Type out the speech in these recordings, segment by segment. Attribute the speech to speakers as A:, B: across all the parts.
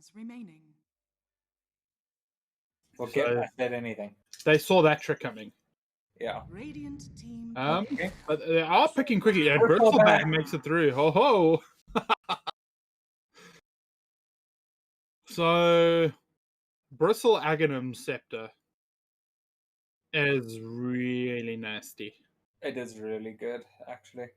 A: seconds remaining.
B: Forget
C: So-
B: I said anything.
C: They saw that trick coming.
B: Yeah.
A: Radiant team.
B: Okay.
C: But they are picking quickly, and
B: Bristleback.
C: Bristleback makes it through. Ho ho! So, Bristle Aghanim Scepter is really nasty.
B: It is really good, actually.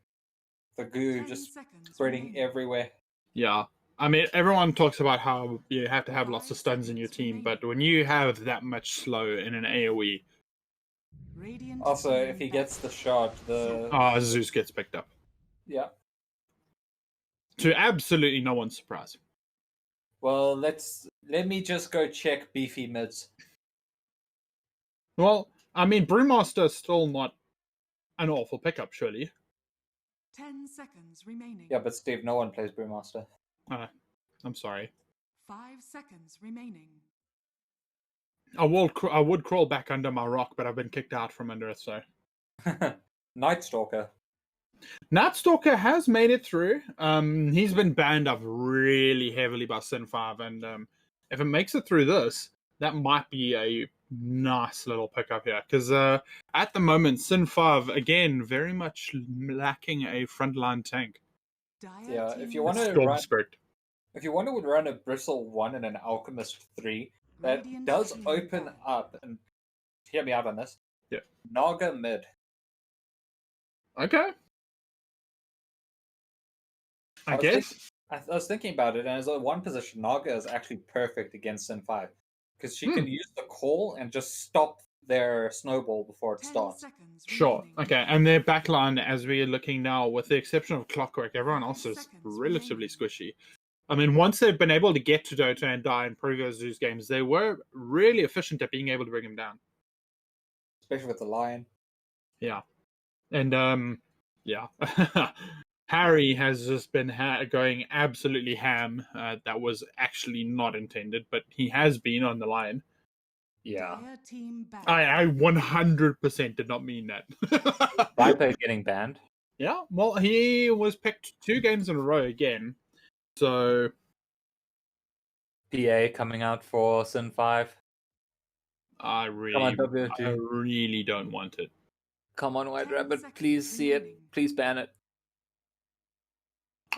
B: The goo
A: 10
B: just
A: seconds
B: spreading
A: remaining.
B: everywhere.
C: Yeah. I mean, everyone talks about how you have to have lots of stuns in your team, but when you have that much slow in an AoE,
A: Radiant
B: Also,
A: team
B: if he gets the shot,
C: Zeus gets picked up.
B: yeah.
C: To absolutely no one's surprise.
B: Well, let me just go check beefy mids.
C: Well, I mean, Brewmaster is still not an awful pickup, surely.
A: 10 seconds remaining.
B: Yeah, but Steve, no one plays Brewmaster.
C: I'm sorry.
A: 5 seconds remaining.
C: I would crawl back under my rock, but I've been kicked out from under it, so.
B: Night Stalker.
C: Nightstalker has made it through. He's been banned up really heavily by Sin 5, and if it makes it through this, that might be a nice little pickup here. Because at the moment, Sin 5, again, very much lacking a frontline tank.
A: Dire
B: Yeah,
A: team
B: if you want to
C: Storm
B: run,
C: Spirit.
B: if you want to run a Bristle 1 and an Alchemist 3, that
A: Radiant
B: does
A: team
B: open
A: back.
B: up, and hear me out on this.
C: Yeah.
B: Naga mid.
C: Okay. I guess.
B: I was thinking about it, and as a one position, Naga is actually perfect against Sin 5. Because she can use the call and just stop their snowball before it
A: 10
B: starts.
A: seconds
C: Sure.
A: remaining.
C: Okay, and their backline, as we are looking now, with the exception of Clockwork, everyone
A: 5
C: else is
A: seconds
C: relatively
A: remaining.
C: squishy. I mean, once they've been able to get to Dota and die in previous Zeus games, they were really efficient at being able to bring him down.
B: Especially with the lion.
C: Yeah. And, yeah. Harry has just been going absolutely ham. That was actually not intended, but he has been on the line.
B: Yeah.
A: Dire team back.
C: I 100% did not mean that.
B: Viper getting banned.
C: Yeah, well, he was picked 2 games in a row again. So,
B: PA coming out for Sin 5.
C: I
B: Come on, WG.
C: really don't want it.
B: Come on, White
A: 10
B: Rabbit.
A: seconds
B: Please see it.
A: remaining.
B: Please ban it.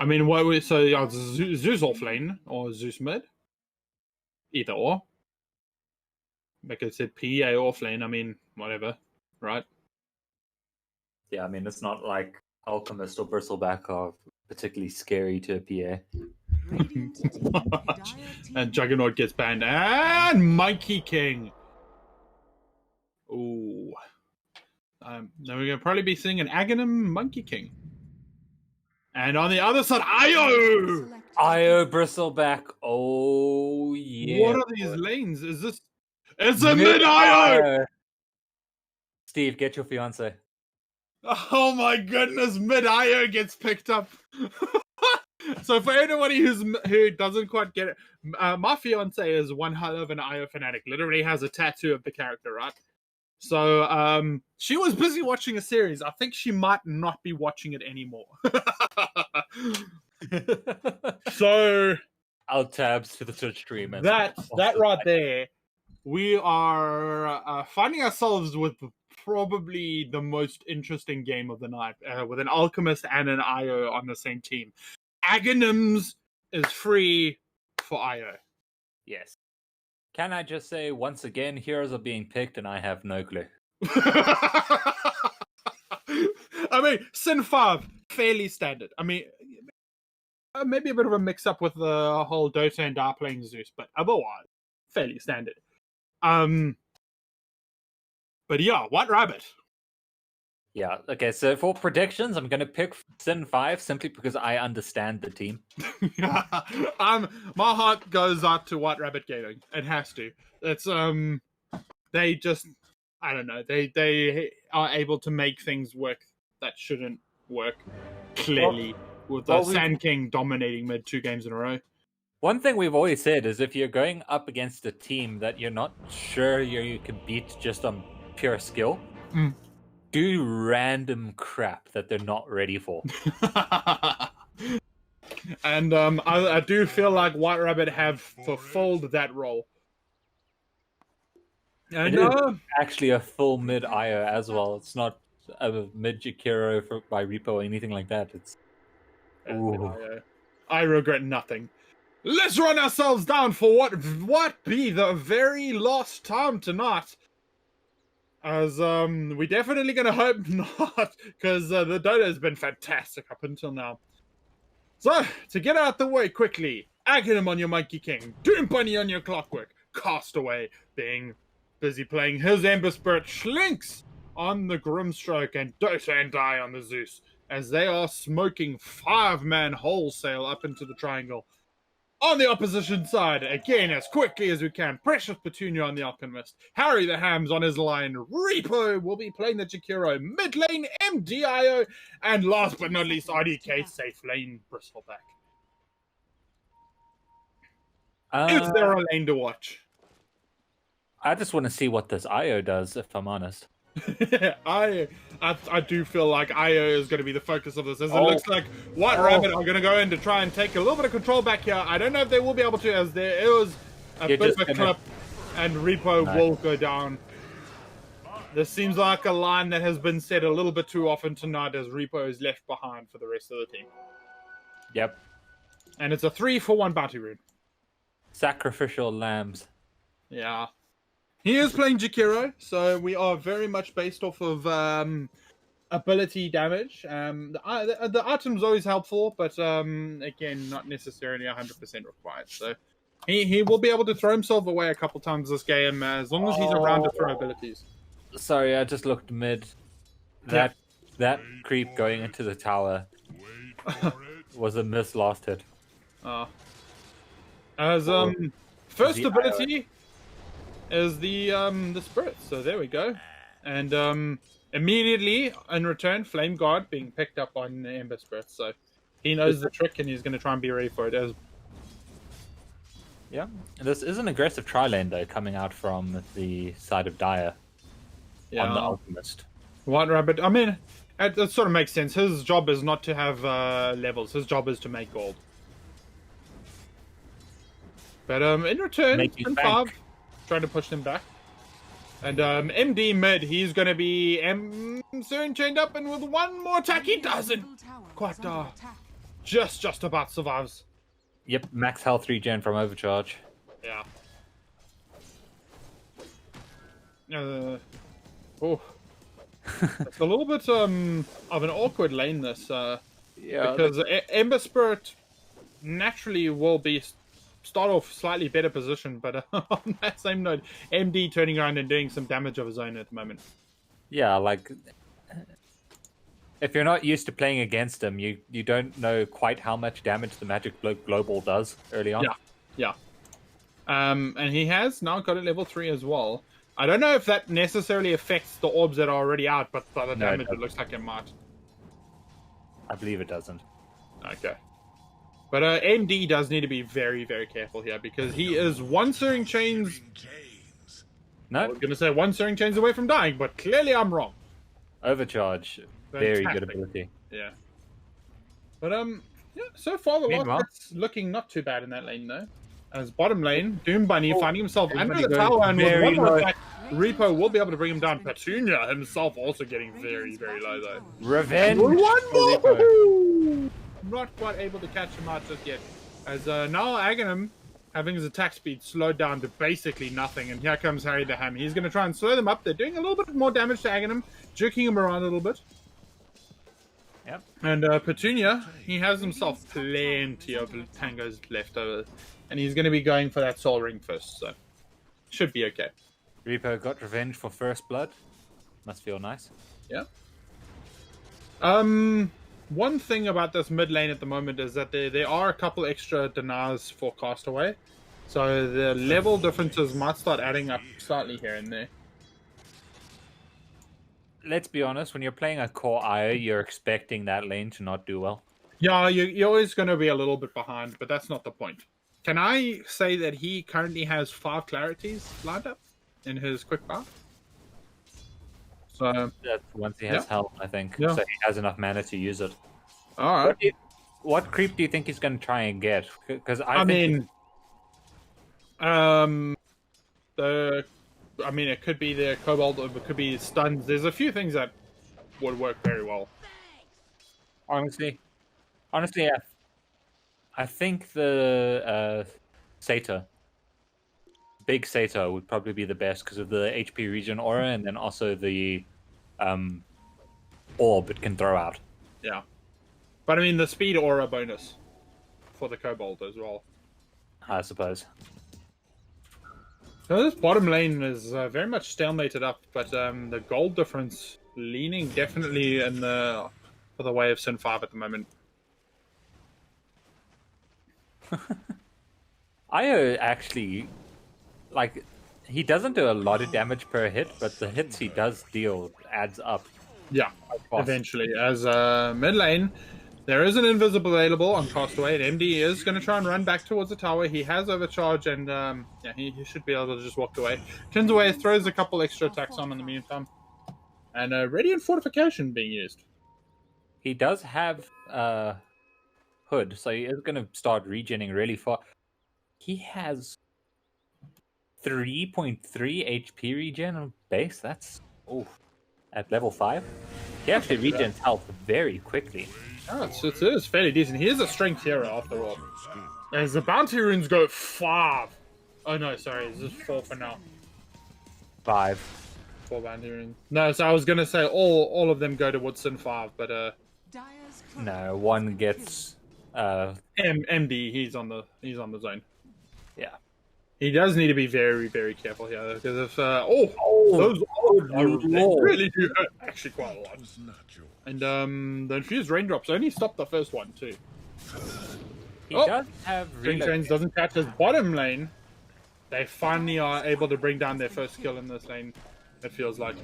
C: I mean, so yeah, Zeus off lane or Zeus mid, either or. Like I said, PA off lane. I mean, whatever, right?
B: Yeah, I mean, it's not like Alchemist or Bristleback are particularly scary to a PA.
A: Radiant team. Dire team.
C: And Juggernaut gets banned, and Monkey King. Ooh. Then we're gonna probably be seeing an Aghanim Monkey King. And on the other side, Io.
A: Select
B: Io Bristleback. Oh, yeah.
C: What are these lanes? Is this? It's a mid Io.
B: Io. Steve, get your fiance.
C: Oh my goodness, mid Io gets picked up. So for anybody who doesn't quite get it, my fiance is one hell of an Io fanatic. Literally has a tattoo of the character, right? So she was busy watching a series. I think she might not be watching it anymore. So
B: Alt tabs to the Twitch stream. And
C: that right there, we are finding ourselves with probably the most interesting game of the night, with an Alchemist and an Io on the same team. Aghanims is free for Io.
B: Yes. Can I just say, once again, heroes are being picked and I have no clue.
C: I mean, Sin 5, fairly standard. I mean, maybe a bit of a mix-up with the whole Dota and Dar playing Zeus, but otherwise, fairly standard. But yeah, White Rabbit.
B: Yeah, okay, so for predictions, I'm going to pick Sin 5 simply because I understand the team.
C: My heart goes out to White Rabbit Gaming. It has to. It's they just, I don't know, they are able to make things work that shouldn't work, clearly, with the Sand King dominating mid 2 games in a row.
B: One thing we've always said is if you're going up against a team that you're not sure you can beat just on pure skill, do random crap that they're not ready for.
C: And I do feel like White Rabbit have fulfilled that role. And
D: It is actually a full mid IO as well. It's not a mid Jakiro by Repo or anything like that. It's
C: I regret nothing. Let's run ourselves down for what be the very last time tonight. As we definitely gonna hope not, because the Dota has been fantastic up until now. So to get out the way quickly, Aghanim on your Monkey King, Doom Bunny on your Clockwork, Castaway being busy playing his Ember Spirit, Schlinks on the Grimstroke, and Dota and Die on the Zeus, as they are smoking 5-man wholesale up into the triangle. On the opposition side, again, as quickly as we can, Precious Petunia on the Alchemist, Harry the Hams on his line, Repo will be playing the Jakiro, mid lane MDIO, and last but not least, RDK safe lane Bristleback. Is there a lane to watch?
D: I just want to see what this IO does, if I'm honest.
C: I do feel like IO is going to be the focus of this, as it looks like White Rabbit are going to go in to try and take a little bit of control back here. I don't know if they will be able to, as there is a bit of a clip, and Repo will go down. This seems like a line that has been said a little bit too often tonight, as Repo is left behind for the rest of the team.
D: Yep.
C: And it's a 3-for-1 bounty rune.
D: Sacrificial lambs.
C: Yeah. He is playing Jakiro, so we are very much based off of ability damage. The item's always helpful, but again, not necessarily 100% required. So he will be able to throw himself away a couple times this game, as long as he's around to throw abilities.
D: Sorry, I just looked mid. That creep going into the tower was a miss last hit.
C: First ability is the spirit, so there we go. And immediately in return, Flame Guard being picked up on the Ember Spirit, so he knows the trick and he's going to try and be ready for it.
D: Yeah, this is an aggressive tri-lane though, coming out from the side of Dire on the Alchemist.
C: White Rabbit, I mean, it sort of makes sense. His job is not to have levels, his job is to make gold. But in return, 5 trying to push them back. And MD mid, he's going to be soon chained up, and with one more attack, he doesn't quite just about survives.
D: Yep, max health regen from overcharge.
C: Yeah. It's a little bit of an awkward lane, this.
D: Yeah.
C: Because Ember Spirit naturally will start off slightly better position, but on that same note, MD turning around and doing some damage of his own at the moment.
D: Yeah, like if you're not used to playing against him, you don't know quite how much damage the Magic Global does early on.
C: Yeah. And he has now got a level 3 as well. I don't know if that necessarily affects the orbs that are already out, but by the damage it looks like it might.
D: I believe it doesn't.
C: Okay. But MD does need to be very, very careful here, because he is one Searing Chains...
D: No?
C: I was going to say one Searing Chains away from dying, but clearly I'm wrong.
D: Overcharge. Very good ability.
C: Yeah. But, yeah, so far the lot's looking not too bad in that lane, though. As bottom lane, Doom Bunny finding himself under the tower, and with one more attack, Repo will be able to bring him down. Petunia himself also getting very, very low, though.
D: Revenge!
C: One more! Not quite able to catch him out just yet. As now Aghanim, having his attack speed slowed down to basically nothing, and here comes Harry the Ham. He's going to try and slow them up. They're doing a little bit more damage to Aghanim, jerking him around a little bit.
D: Yep.
C: And Petunia, he has himself plenty of tangos left over, and he's going to be going for that soul ring first, so should be okay.
D: Repo got revenge for first blood. Must feel nice.
C: Yeah. One thing about this mid lane at the moment is that there are a couple extra deniers for Castaway, so the level differences might start adding up slightly here and there.
D: Let's be honest, when you're playing a core IO, you're expecting that lane to not do well.
C: Yeah, you're always going to be a little bit behind, but that's not the point. Can I say that he currently has 5 clarities lined up in his quick bar? So
D: that's once he has health, I think.
C: Yeah.
D: So he has enough mana to use it.
C: All right.
D: what creep do you think he's going to try and get? Because
C: I
D: think
C: mean, it could be the Cobalt, or it could be stuns. There's a few things that would work very well.
D: honestly, yeah, I think the Satyr, big Satyr, would probably be the best because of the HP regen aura, and then also the orb it can throw out.
C: Yeah. But I mean, the speed aura bonus for the Cobalt as well.
D: I suppose.
C: So this bottom lane is very much stalemated up, but the gold difference leaning definitely in the for the way of Sin 5 at the moment.
D: Io actually, like, he doesn't do a lot of damage per hit, but the hits he does deal adds up.
C: Yeah,
D: fast.
C: eventually. As mid lane, there is an invisible available on Castaway, and MD is going to try and run back towards the tower. He has overcharge, and yeah, he should be able to just walk away. Turns away, throws a couple extra attacks on in the meantime. And Radiant Fortification being used.
D: He does have Hood, so he is going to start regening really far. He has 3.3 HP regen on base. That's at level 5. He actually regens health very quickly.
C: Oh, it is fairly decent. He is a strength hero after all. As the bounty runes go 5. Oh no, sorry, it's just 4 for now.
D: 5.
C: 4 bounty runes. No, so I was gonna say all of them go to Woodson 5, but
A: Dire's
D: No, one gets
C: MD, he's on the zone.
D: yeah.
C: He does need to be very, very careful here, because if those they really do hurt actually quite a lot. And the infused raindrops only stopped the first one too.
D: He does have
C: String Chains doesn't catch his bottom lane. They finally are able to bring down their first kill in this lane, it feels like.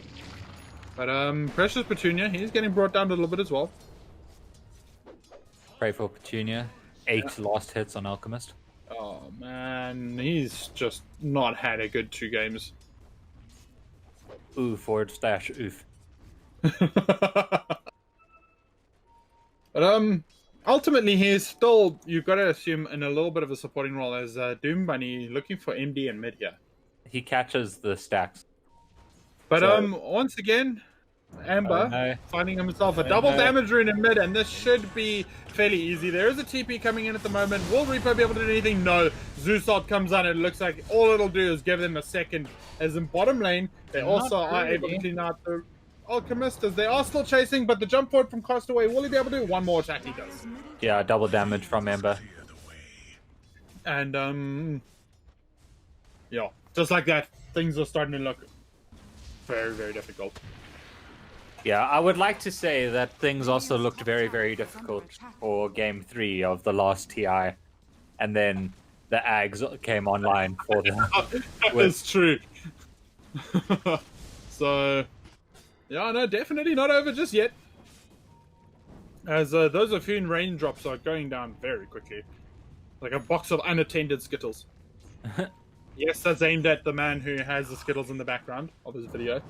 C: But Precious Petunia, he's getting brought down a little bit as well.
D: Pray for Petunia. 8 lost hits on Alchemist.
C: Oh man, he's just not had a good 2 games.
D: Ooh, forward slash oof.
C: But ultimately he's still, you've got to assume, in a little bit of a supporting role as Doom Bunny looking for MD and mid here.
D: He catches the stacks.
C: But
D: So-
C: once again, Amber
D: no.
C: finding himself a double
D: no.
C: damage rune in mid, and this should be fairly easy. There is a TP coming in at the moment. Will Reaper be able to do anything? No. Zeusalt comes on, and it looks like all it'll do is give them a second. As in bottom lane, they also are able to clean out the Alchemist, as they are still chasing, but the jump forward from Castaway, will he be able to do one more attack? He does.
D: Yeah, double damage from Ember.
C: And yeah, just like that, things are starting to look very, very difficult.
D: Yeah, I would like to say that things also looked very, very difficult for Game 3 of the last TI. And then the Ags came online for them.
C: That's true. So, yeah, no, definitely not over just yet. As those Afune raindrops are going down very quickly. Like a box of unattended Skittles. Yes, that's aimed at the man who has the Skittles in the background of his video.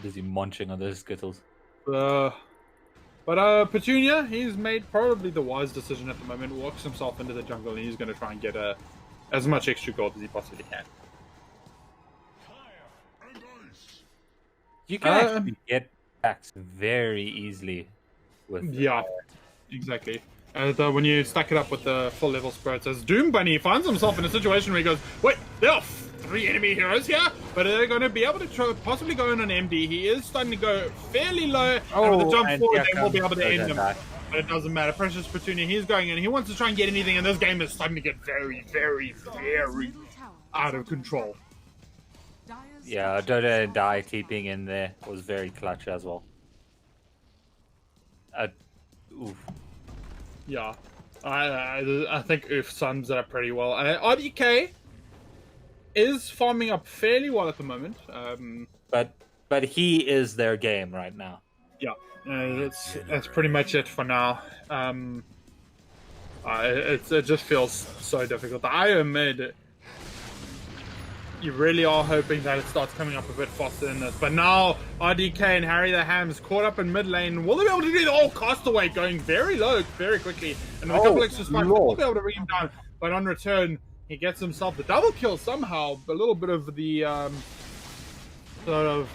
D: Busy munching on those Skittles.
C: But Petunia, he's made probably the wise decision at the moment. Walks himself into the jungle, and he's going to try and get as much extra gold as he possibly can.
D: You can actually get packs very easily with
C: Exactly. When you stack it up with the full level spirits, as Doom Bunny finds himself in a situation where he goes, wait, there are 3 enemy heroes here, but they're going to be able to possibly go in on MD. He is starting to go fairly low, and with the jump forward, they will be able to end him. But it doesn't matter. Precious Petunia, he's going in. He wants to try and get anything, and this game is starting to get very, very, very out of control.
D: Yeah, Doda and Die TPing in there was very clutch as well. Oof.
C: Yeah, I think Oof sums it up pretty well. RDK is farming up fairly well at the moment.
D: But he is their game right now.
C: Yeah, that's pretty much it for now. It just feels so difficult. The IO mid You really are hoping that it starts coming up a bit faster than this. But now RDK and Harry the Ham's caught up in mid lane. Will they be able to do the old Castaway going very low, very quickly? And with a couple extra spikes, they'll be able to bring him down. But on return, he gets himself the double kill somehow. A little bit of the sort of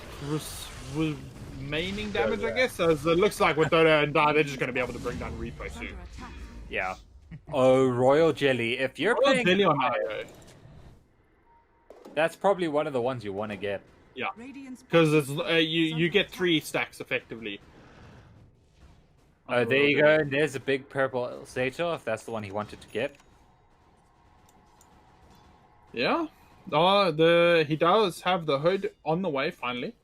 C: remaining damage, I guess. As it looks like with Dota and Die, they're just going to be able to bring down Repo soon.
D: Yeah. Oh, Royal Jelly. If you're
C: Royal
D: playing
C: Jelly on
D: IO, that's probably one of the ones you want to get.
C: Yeah, because it's you get 3 stacks effectively.
D: Oh, there you go. There's a big purple Sator, if that's the one he wanted to get.
C: Yeah. He does have the hood on the way finally.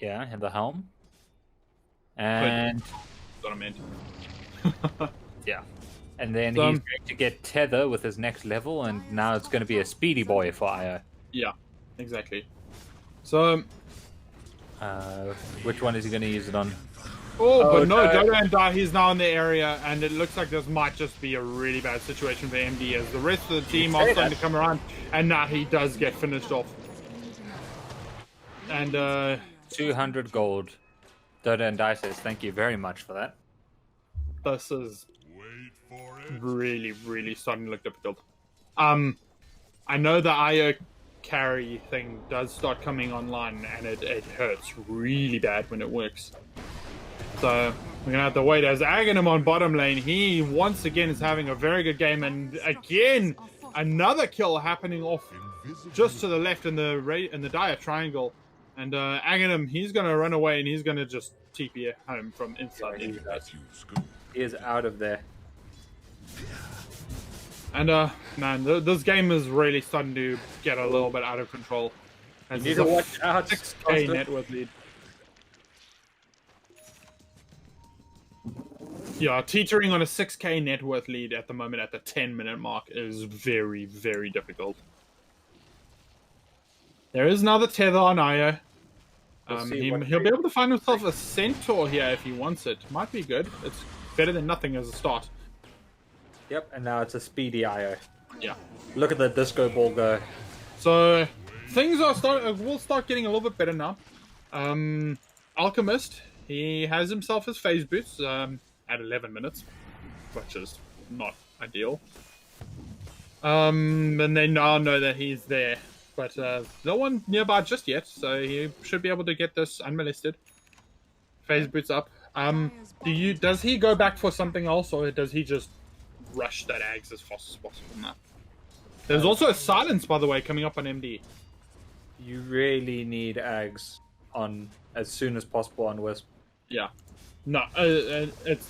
D: Yeah, and the helm. And
C: That's what I meant.
D: yeah. And then he's going to get Tether with his next level, and now it's going to be a speedy boy for IO.
C: Yeah, exactly. So,
D: which one is he going to use it on?
C: but no, Dota and Die, he's now in the area, and it looks like this might just be a really bad situation for MD, as the rest of the team are starting to come around, and now he does get finished off. And
D: 200 gold. Dota and Die says, thank you very much for that.
C: This is really, really starting to look difficult. I know the IO carry thing does start coming online, and it hurts really bad when it works. So we're gonna have to wait. As Aghanim on bottom lane, he once again is having a very good game, and again another kill happening off just to the left in the dire triangle. And Aghanim, he's gonna run away, and he's gonna just TP home from inside.
D: He is out of there.
C: And man, this game is really starting to get a little bit out of control.
D: You need to watch out.
C: 6k net worth lead. Yeah, teetering on a 6k net worth lead at the moment at the 10-minute mark is very, very difficult. There is another tether on Io. He'll be able to find himself a centaur here if he wants it. Might be good. It's better than nothing as a start.
D: Yep, and now it's a speedy IO.
C: Yeah.
D: Look at the disco ball go.
C: So things are will start getting a little bit better now. Alchemist, he has himself his phase boots at 11 minutes, which is not ideal. And they now know that he's there, but no one nearby just yet, so he should be able to get this unmolested. Phase boots up. Does he go back for something else, or does he just rush that Ags as fast as possible now? There's also a silence, by the way, coming up on MD.
D: You really need Ags on as soon as possible on Wisp.
C: Yeah. No,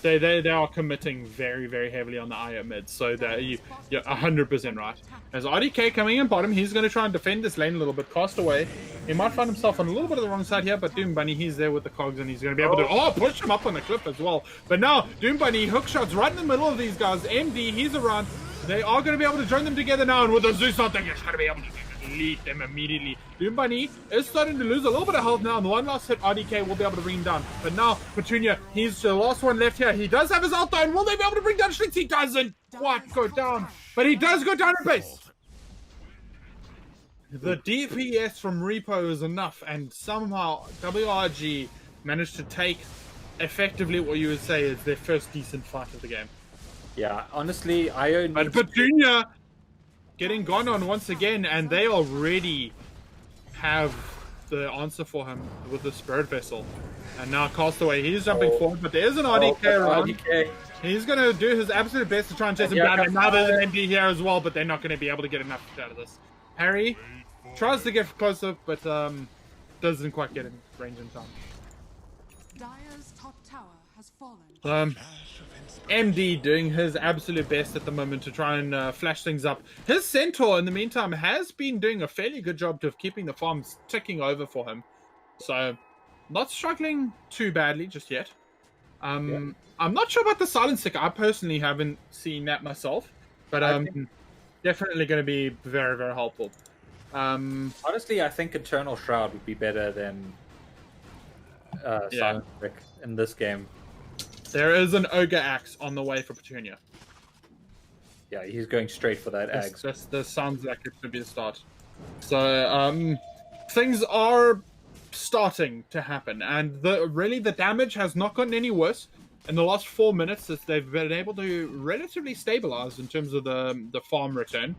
C: they are committing very, very heavily on the IO mid, so that you're 100% right. As RDK coming in bottom, he's going to try and defend this lane a little bit, cast away. He might find himself on a little bit of the wrong side here, but Doom Bunny, he's there with the cogs, and he's going to be able to push him up on the cliff as well. But now, Doom Bunny, hook shots right in the middle of these guys. MD, he's around. They are going to be able to join them together now, and with the Zeus out there, he's going to be able to delete them immediately. Doom Bunny is starting to lose a little bit of health now, and the one last hit, RDK will be able to bring him down. But now, Petunia, he's the last one left here. He does have his ult down. Will they be able to bring down Shlix? He doesn't quite go down, but he does go down in base. The DPS from Repo is enough, and somehow WRG managed to take effectively what you would say is their first decent fight of the game.
D: Yeah, honestly, IO.
C: But Petunia getting gone on once again, and they already have the answer for him with the Spirit Vessel. And now Castaway, he's jumping forward, but there's an RDK around.
D: RDK.
C: He's going to do his absolute best to try and chase him down. And now there's an MD here as well, but they're not going to be able to get enough out of this. Harry tries to get closer, but doesn't quite get in range in time.
A: Dire's top tower has fallen.
C: MD doing his absolute best at the moment to try and flash things up. His Centaur, in the meantime, has been doing a fairly good job of keeping the farms ticking over for him. So, not struggling too badly just yet. I'm not sure about the silent stick. I personally haven't seen that myself, but definitely going to be very, very helpful.
D: Honestly, I think Eternal Shroud would be better than Silent Stick in this game.
C: There is an Ogre Axe on the way for Petunia.
D: Yeah, he's going straight for that Axe.
C: This sounds like it could be the start. So things are starting to happen, and the damage has not gotten any worse in the last 4 minutes as they've been able to relatively stabilize in terms of the farm return.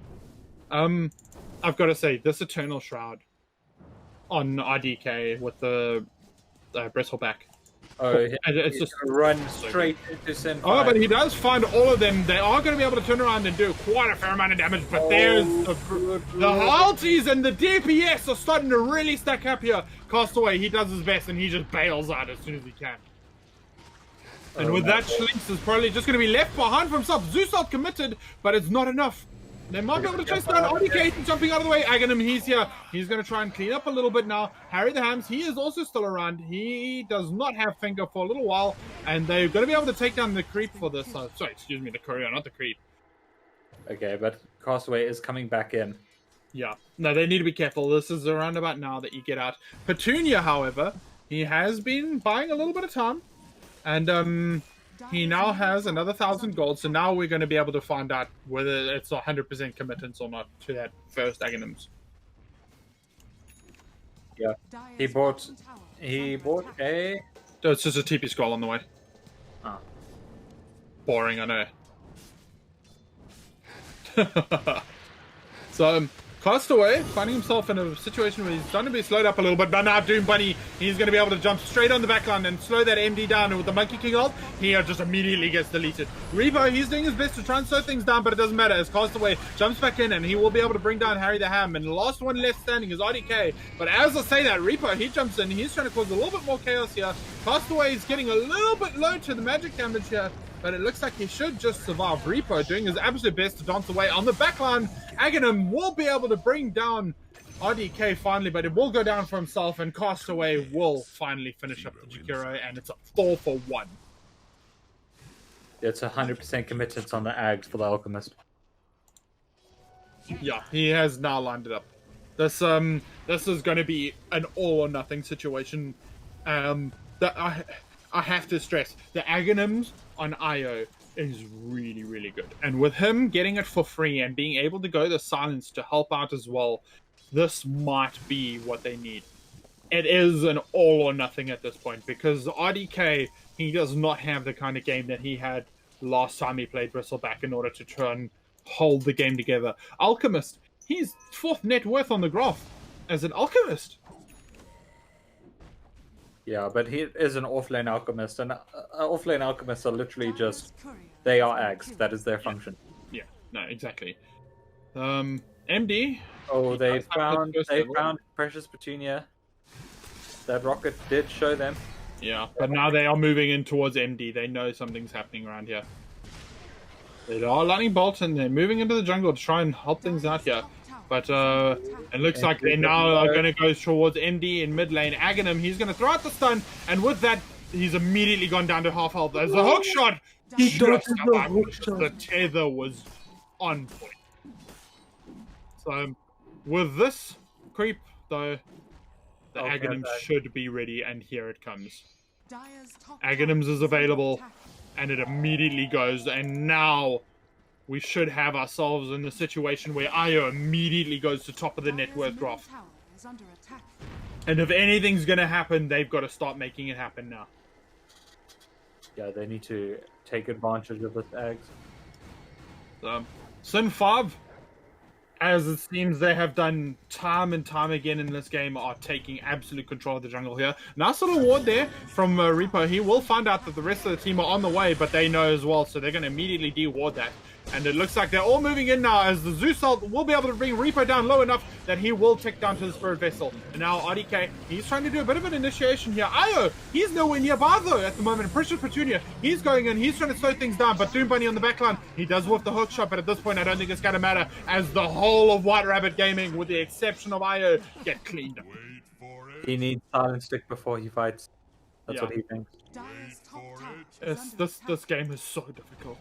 C: I've got to say, this Eternal Shroud on IDK with the bristleback.
D: Oh,
C: it's just
D: run straight into Sin 5.
C: Oh, but he does find all of them. They are going to be able to turn around and do quite a fair amount of damage. But there's the ulties and the DPS are starting to really stack up here. Castaway, he does his best and he just bails out as soon as he can. And with that, Schlinks is probably just going to be left behind for himself. Zeus out committed, but it's not enough. They might be able to chase down RDK jumping out of the way. Aghanim, he's here. He's going to try and clean up a little bit now. Harry the Hams, he is also still around. He does not have Finger for a little while. And they're going to be able to take down the creep for this. Sorry, excuse me, the courier, not the creep.
D: Okay, but Castaway is coming back in.
C: Yeah. No, they need to be careful. This is around about now that you get out. Petunia, however, he has been buying a little bit of time. And he now has another 1,000 gold, so now we're going to be able to find out whether it's 100% committance or not to that first Aghanims.
D: Yeah, he bought a...
C: Oh, it's just a TP scroll on the way.
D: Ah.
C: Boring, I know. So, Castaway finding himself in a situation where he's starting to be slowed up a little bit, but now Doom Bunny, he's going to be able to jump straight on the backline and slow that MD down. And with the Monkey King ult, he just immediately gets deleted. Reaper, he's doing his best to try and slow things down, but it doesn't matter as Castaway jumps back in and he will be able to bring down Harry the Ham. And the last one left standing is RDK. But as I say that, Reaper, he jumps in, he's trying to cause a little bit more chaos here. Castaway is getting a little bit low to the magic damage here, but it looks like he should just survive. Reaper doing his absolute best to dance away on the backline. Aghanim will be able to bring down RDK finally, but it will go down for himself, and Castaway will finally finish up the Jakiro, and it's a 4-for-1.
D: It's 100% committance on the Ags for the Alchemist.
C: Yeah, he has now lined it up. This is going to be an all-or-nothing situation. That I have to stress, the Aghanims on IO is really, really good. And with him getting it for free and being able to go the silence to help out as well, this might be what they need. It is an all or nothing at this point because RDK, he does not have the kind of game that he had last time he played Bristleback in order to try and hold the game together. Alchemist, he's 4th net worth on the graph as an Alchemist.
D: Yeah, but he is an offlane Alchemist, and offlane Alchemists are literally just... They are Ags. That is their function.
C: Yeah, no, exactly. MD.
D: Oh, they found Precious Petunia. That rocket did show them.
C: Yeah, but now they are moving in towards MD. They know something's happening around here. They are lightning bolt and they're moving into the jungle to try and help things out here. But it looks like they now are going to go towards MD in mid lane. Aghanim, he's going to throw out the stun, and with that, he's immediately gone down to half health. There's a hook shot. The tether was on point. So, with this creep, though, the Aghanims should be ready, and here it comes. Aghanims is available, and it immediately goes, and now we should have ourselves in a situation where Io immediately goes to top of the net worth graph. And if anything's going to happen, they've got to start making it happen now.
D: Yeah, they need to take advantage of this Ags.
C: Sin 5, as it seems they have done time and time again in this game, are taking absolute control of the jungle here. Nice little ward there from Reaper. He will find out that the rest of the team are on the way, but they know as well, so they're going to immediately de-ward that. And it looks like they're all moving in now, as the Zeus ult will be able to bring Reaper down low enough that he will tick down to the Spirit Vessel. And now RDK, he's trying to do a bit of an initiation here. Io, he's nowhere nearby though at the moment. Precious Petunia, he's going in, he's trying to slow things down, but Doom Bunny on the backline, he does whiff the hook shot, but at this point I don't think it's going to matter, as the whole of White Rabbit Gaming, with the exception of Io, get cleaned up.
D: He needs Silent Stick before he fights. That's what he thinks.
C: This game is so difficult.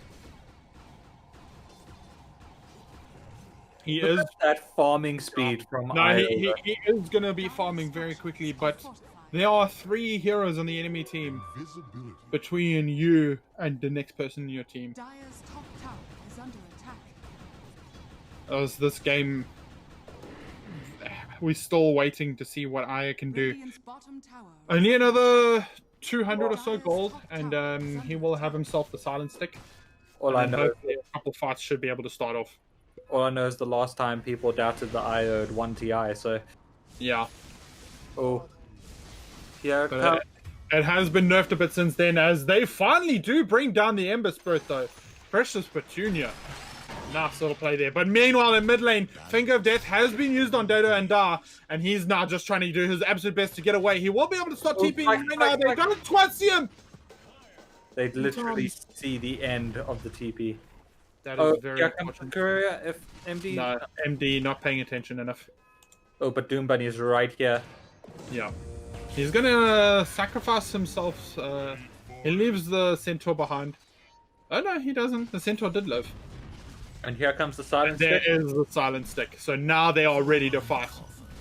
C: He is
D: that farming speed from
C: No, he is going to be farming very quickly, but there are 3 heroes on the enemy team between you and the next person in your team. As this game we're still waiting to see what Aya can do.
A: Radiant's bottom tower.
C: Only another 200 or so gold, and he will have himself the silent stick.
D: All
C: And
D: I
C: then
D: know,
C: hopefully a couple fights should be able to start off.
D: all I know is the last time people doubted the IO had 1 TI. So,
C: Yeah,
D: oh, here it
C: but
D: comes.
C: it has been nerfed a bit since then, as they finally do bring down the Ember Spirit though. Precious Petunia. Nice little play there. But meanwhile, in mid lane, Finger of Death has been used on Dodo and Da, and he's now just trying to do his absolute best to get away. He will be able to start TPing right now. They don't quite see him.
D: They literally see the end of the TP.
C: That is very
D: here comes the
C: unfortunate.
D: courier. If MD.
C: No, MD not paying attention enough.
D: Oh, but Doom Bunny is right here.
C: Yeah. He's gonna sacrifice himself. He leaves the Centaur behind. Oh no, he doesn't. The Centaur did live.
D: And here comes the silent
C: There
D: stick.
C: is the silent stick. So now they are ready to fight.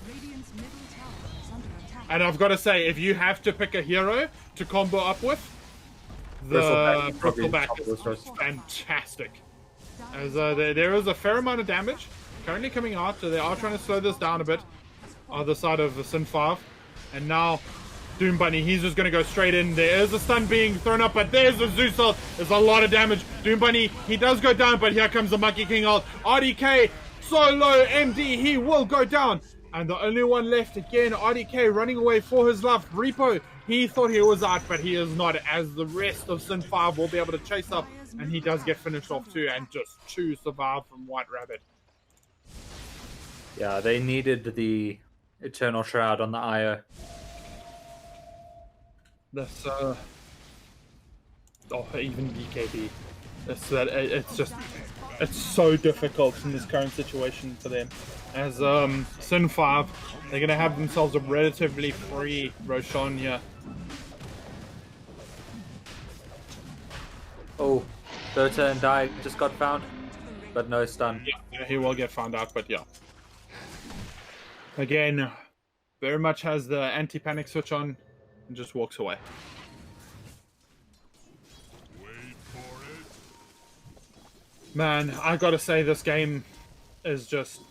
A: Radiant's middle tower is under attack.
C: And I've got to say, if you have to pick a hero to combo up with, the
D: Bristleback probably
C: Bristleback
D: top of the
C: is
D: list.
C: fantastic. As there is a fair amount of damage currently coming out, so they are trying to slow this down a bit. Other side of the Sin 5. And now, Doom Bunny, he's just going to go straight in. There is a stun being thrown up, but there's the Zeus ult. There's a lot of damage. Doom Bunny, he does go down, but here comes the Monkey King ult. RDK, so low, MD, he will go down. And the only one left again, RDK running away for his life. Repo, he thought he was out, but he is not, as the rest of Sin 5 will be able to chase up. And he does get finished off too, and just 2 survive from White Rabbit.
D: Yeah, they needed the Eternal Shroud on the IO.
C: This, even BKB. It's so difficult in this current situation for them. As Sin 5, they're gonna have themselves a relatively free Roshan here.
D: Oh, Dota and Die just got found, but no stun.
C: Yeah, he will get found out, but yeah. Again, very much has the anti-panic switch on and just walks away. Man, I gotta say this game is just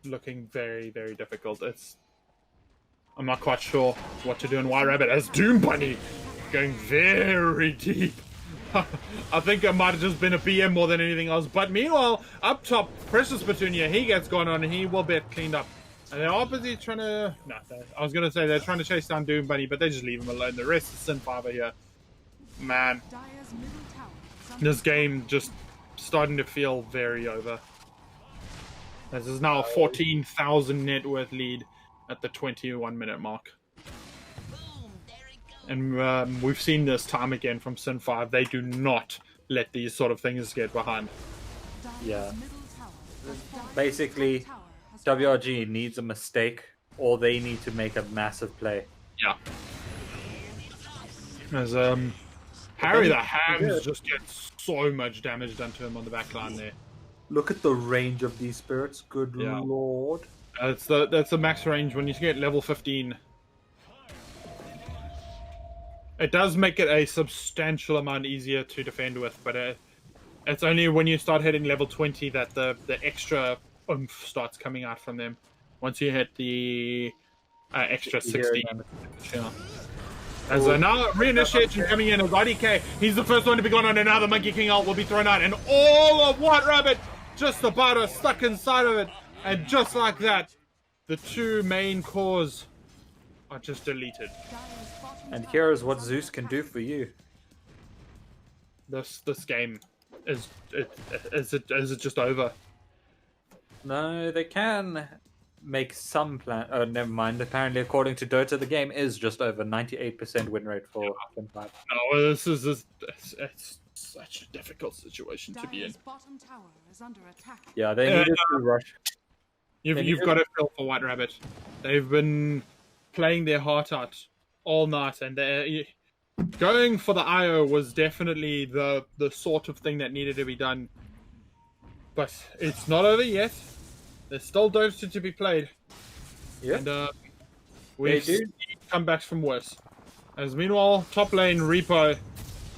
C: looking very, very difficult. I'm not quite sure what to do in White Rabbit as Doom Bunny going very deep. I think it might have just been a BM more than anything else. But meanwhile, up top, Precious Petunia, he gets gone on and he will get cleaned up. And they're opposite trying to... No, I was going to say they're trying to chase down Doom Bunny, but they just leave him alone. The rest is Sin 5 here. Man,
A: Dire's middle tower is under
C: this game just starting to feel very over. This is now a 14,000 net worth lead at the 21-minute mark. And we've seen this time again from Sin 5. They do not let these sort of things get behind.
D: Yeah.
A: middle tower has fallen.
D: Basically,
A: Tower has fallen.
D: WRG needs a mistake, or they need to make a massive play.
C: Yeah. As Harry the Hams just gets so much damage done to him on the back line there.
D: Look at the range of these spirits. Good
C: Yeah.
D: lord.
C: That's the max range when you get level 15. It does make it a substantial amount easier to defend with, but it's only when you start hitting level 20 that the extra oomph starts coming out from them. Once you hit the extra 60. Yeah. As now reinitiation coming in as IDK. He's the first one to be gone on, and now the Monkey King ult will be thrown out, and all of White Rabbit just about are stuck inside of it. And just like that, the two main cores are just deleted.
A: Dire's bottom
D: And
A: tower
D: here is what
A: under
D: Zeus can
A: attack.
D: do for you.
C: This game is it just over?
D: No, they can make some plan. Oh, never mind. Apparently, according to Dota, the game is just over 98% win rate for Fin 5.
C: No, it's such a difficult situation to be in.
A: Dire's bottom tower is under attack.
D: Yeah, they needed to rush.
C: You've got to feel for White Rabbit. They've been playing their heart out all night, and going for the IO was definitely the sort of thing that needed to be done. But it's not over yet. There's still Dota to be played.
D: Yeah.
C: And we've
D: They do.
C: seen comebacks from worse. As meanwhile, top lane Repo,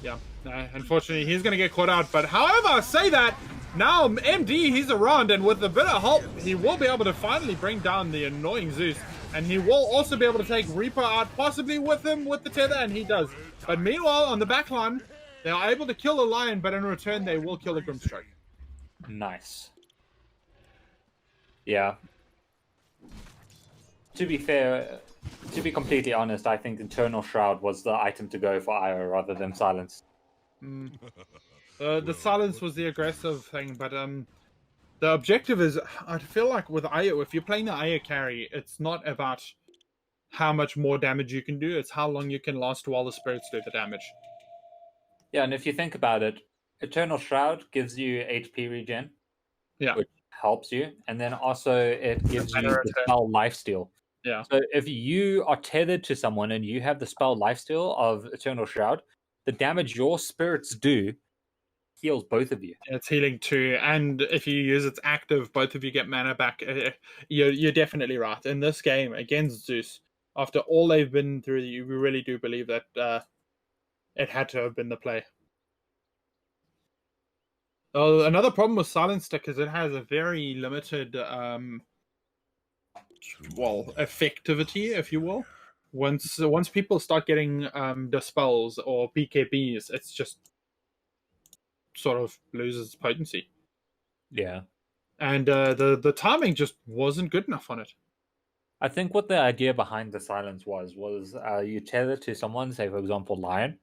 C: yeah, no, unfortunately he's going to get caught out. But however, I say that, now MD, he's around, and with a bit of help, he will be able to finally bring down the annoying Zeus. And he will also be able to take Reaper out, possibly with him, with the tether, and he does. But meanwhile, on the back line, they are able to kill a Lion, but in return, they will kill a Grimstroke.
D: Nice. Yeah. To be fair, to be completely honest, I think Eternal Shroud was the item to go for Io rather than Silence.
C: The Silence was the aggressive thing, but the objective is, I feel like with Io, if you're playing the Io carry, it's not about how much more damage you can do, it's how long you can last while the spirits do the damage.
D: Yeah, and if you think about it, Eternal Shroud gives you HP regen, which helps you, and then also it gives you the spell lifesteal.
C: Yeah.
D: So if you are tethered to someone and you have the spell lifesteal of Eternal Shroud, the damage your spirits do heals both of you.
C: It's healing too, and if you use its active, both of you get mana back. You're definitely right. In this game against Zeus, after all they've been through, you really do believe that it had to have been the play. Another problem with Silence Stick is it has a very limited, effectivity, if you will. Once people start getting dispels or BKBs, it's just sort of loses its potency.
D: Yeah.
C: And the timing just wasn't good enough on it.
D: I think what the idea behind the silence was you tether to someone, say for example Lion,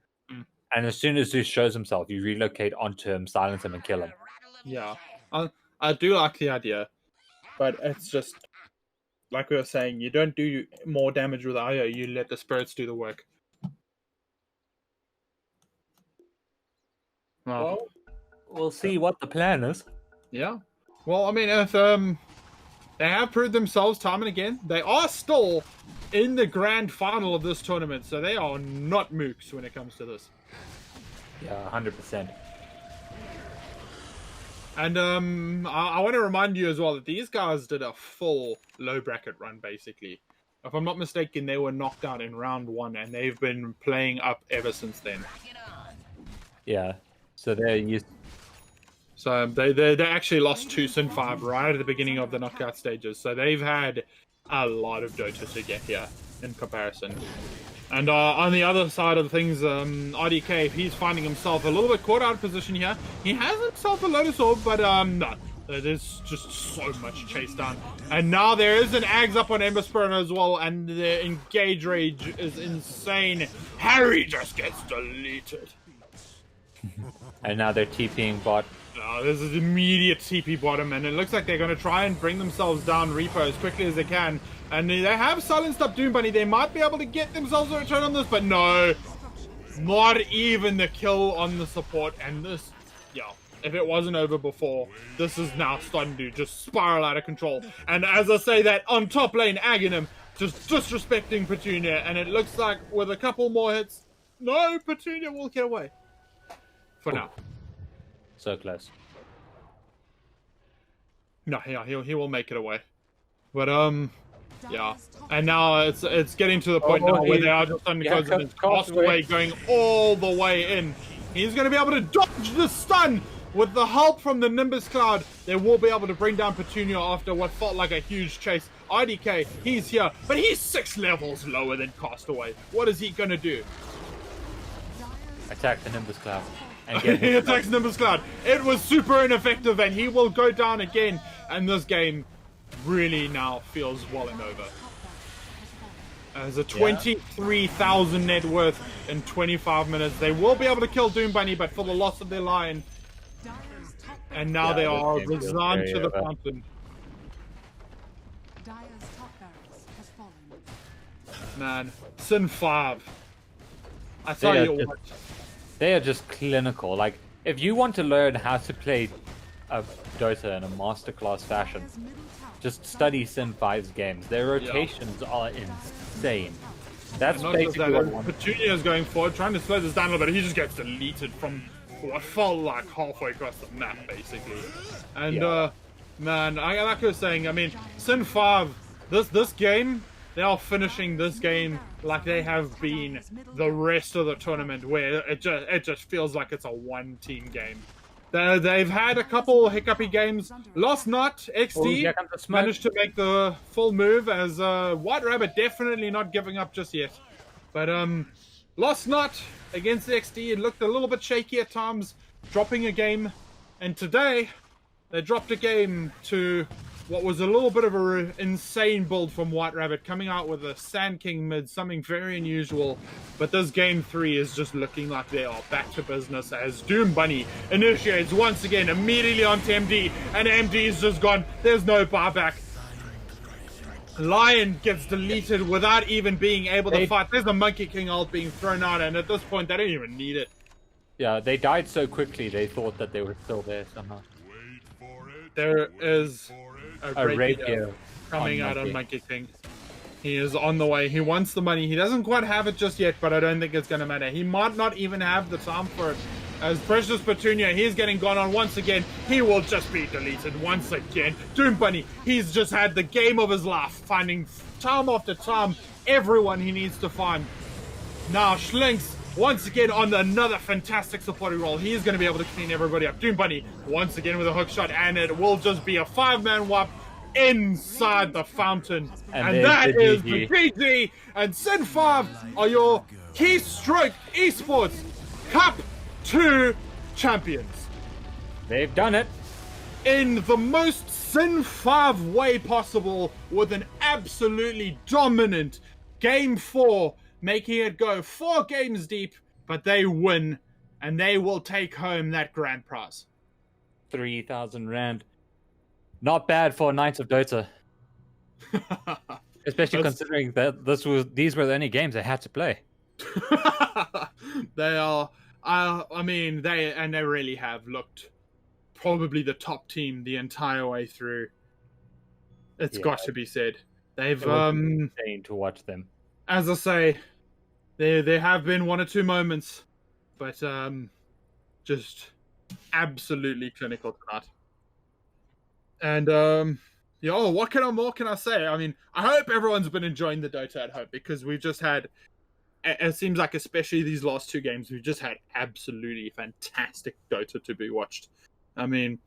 D: and as soon as Zeus shows himself, you relocate onto him, silence him, and kill him.
C: Yeah, I do like the idea, but it's just like we were saying, you don't do more damage with Io, you let the spirits do the work.
D: Well, we'll see what the plan is.
C: Yeah. Well, I mean, if they have proved themselves time and again, they are still in the grand final of this tournament, so they are not mooks when it comes to this.
D: Yeah, 100%.
C: And I want to remind you as well that these guys did a full low bracket run, basically. If I'm not mistaken, they were knocked out in round 1, and they've been playing up ever since then.
D: Yeah, so they're used.
C: So they actually lost to Sin 5 right at the beginning of the knockout stages. So they've had a lot of Dota to get here in comparison. And on the other side of things, RDK, he's finding himself a little bit caught out of position here. He has himself a Lotus Orb, but no. There's just so much chase down. And now there is an Ags up on Ember Spirit as well, and the Engage Rage is insane. Harry just gets deleted.
D: And now they're TPing bot.
C: This is immediate TP bottom, and it looks like they're going to try and bring themselves down Reaper as quickly as they can. And they have silenced up Doom Bunny. They might be able to get themselves a return on this, but no. Not even the kill on the support. And this, if it wasn't over before, this is now starting to just spiral out of control. And as I say that, on top lane, Aghanim just disrespecting Petunia. And it looks like with a couple more hits, no, Petunia will get away. For now.
D: So close.
C: No, yeah, he will make it away. But yeah. And now it's getting to the point now where they are just on Castaway going all the way in. He's going to be able to dodge the stun with the help from the Nimbus Cloud. They will be able to bring down Petunia after what felt like a huge chase. IDK, he's here, but he's 6 levels lower than Castaway. What is he going to do?
D: Attack the Nimbus Cloud.
C: He attacks Nimbus Cloud. It was super ineffective, and he will go down again. And this game really now feels well and over. As a 23,000 net worth in 25 minutes. They will be able to kill Doom Bunny, but for the loss of their Lion. And now they are resigned to the fountain.
A: Dire's top barracks has fallen.
C: Man, Sin 5. I tell you what.
D: They are just clinical. Like, if you want to learn how to play a Dota in a masterclass fashion, just study Sin 5's games. Their rotations are insane. That's basically what
C: Petunia is going forward, trying to slow this down a little bit. He just gets deleted from what felt like halfway across the map, basically. And man, like I was saying, I mean, Sin 5, this game, they are finishing this game like they have been the rest of the tournament, where it just feels like it's a one-team game. They've had a couple hiccupy games. Lost not,
D: Oh,
C: XD
D: here comes the smoke.
C: managed to make the full move as White Rabbit definitely not giving up just yet. But Lost not against XD. It looked a little bit shaky at times, dropping a game. And today, they dropped a game to what was a little bit of an insane build from White Rabbit, coming out with a Sand King mid, something very unusual. But this game 3 is just looking like they are back to business as Doom Bunny initiates once again immediately onto MD, and MD is just gone. There's no buyback. Lion gets deleted without even being able to fight. There's the Monkey King ult being thrown out, and at this point, they don't even need it.
D: Yeah, they died so quickly, they thought that they were still there somehow.
C: There is a
D: rapier
C: coming out on Monkey King. He is on the way. He wants the money. He doesn't quite have it just yet, but I don't think it's going to matter. He might not even have the time for it. As Precious Petunia, he's getting gone on once again. He will just be deleted once again. Doom Bunny, he's just had the game of his life, finding time after time everyone he needs to find. Now Schlinks, once again on another fantastic supporting role. He is going to be able to clean everybody up. Doom Bunny, once again with a hook shot, and it will just be a 5-man wipe inside the fountain. And that is the GG. And Sin 5 are your Keystroke Esports Cup 2 champions.
D: They've done it.
C: In the most Sin 5 way possible, with an absolutely dominant Game 4, making it go 4 games deep, but they win, and they will take home that grand prize.
D: 3,000 Rand. Not bad for Knights of Dota. Especially considering that these were the only games they had to play.
C: They are, I mean, they really have looked probably the top team the entire way through. It's got to be said. They've
D: insane to watch them.
C: As I say, there have been 1 or 2 moments, but just absolutely clinical tonight. And what more can I say? I mean, I hope everyone's been enjoying the Dota at home, because we've just had, it seems like especially these last 2 games, we've just had absolutely fantastic Dota to be watched. I mean,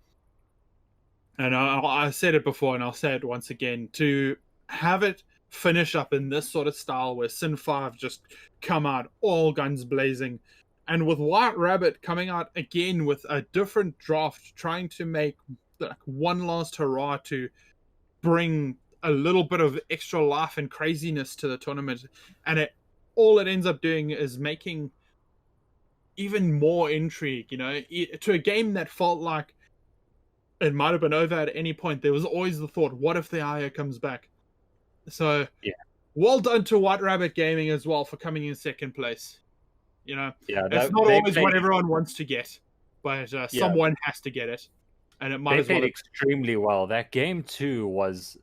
C: and I said it before and I'll say it once again, to have it finish up in this sort of style where Sin 5 just come out all guns blazing, and with White Rabbit coming out again with a different draft, trying to make like one last hurrah to bring a little bit of extra life and craziness to the tournament, and all it ends up doing is making even more intrigue, to a game that felt like it might have been over at any point. There was always the thought, what if the IO comes back? So well done to White Rabbit Gaming as well for coming in second place. It's not always what everyone wants to get, but someone has to get it. And it might as well. They played
D: extremely well. That game 2 was